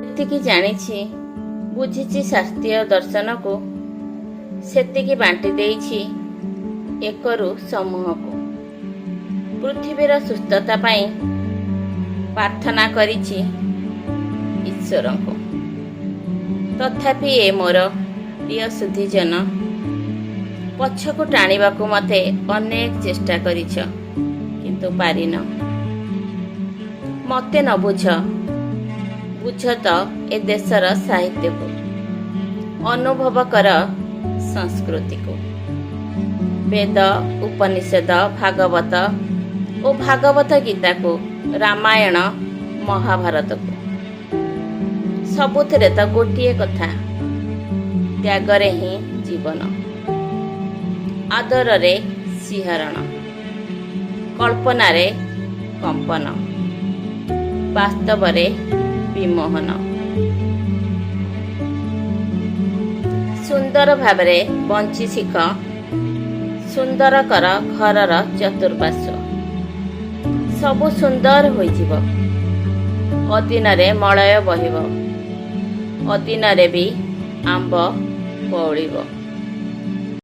ଯେତିକି ଜାଣିଛି ବୁଝିଛି ଶାସ୍ତ୍ରୀୟ ଦର୍ଶନକୁ ସେତିକି ବାଣ୍ଟି ଦେଇଛି ଏକରୁ ସମୂହକୁ। ପୃଥିବୀର ସୁସ୍ଥତା ପାଇଁ ପ୍ରାର୍ଥନା କରିଛି ଈଶ୍ୱରଙ୍କୁ। ତଥାପି ଏ ମୋର ପ୍ରିୟ ସୁଧୀଜନ, ପଛକୁ ଟାଣିବାକୁ ମୋତେ ଅନେକ ଚେଷ୍ଟା କରିଛ, କିନ୍ତୁ ପାରିନ। ମୋତେ ନ ବୁଝ ତ ଏ ଦେଶର ସାହିତ୍ୟକୁ, ଅନୁଭବ କର ସଂସ୍କୃତିକୁ। ବେଦ, ଉପନିଷଦ, ଭାଗବତ ଓ ଭାଗବତ ଗୀତାକୁ, ରାମାୟଣ, ମହାଭାରତକୁ, ସବୁଥିରେ ତ ଗୋଟିଏ କଥା, ତ୍ୟାଗରେ ହିଁ ଜୀବନ। ଆଦରରେ ଶିହରଣ, କଳ୍ପନାରେ କମ୍ପନ, ବାସ୍ତବରେ ବିମୋହନ। ସୁନ୍ଦର ଭାବରେ ବଞ୍ଚି ଶିଖ, ସୁନ୍ଦର କର ଘରର ଚତୁଃପାର୍ଶ୍ୱ। ସବୁ ସୁନ୍ଦର ହୋଇଯିବ, ଅଦିନରେ ମଳୟ ବହିବ, ଅଦିନରେ ବି ଆମ୍ବ ବଉଳିବ।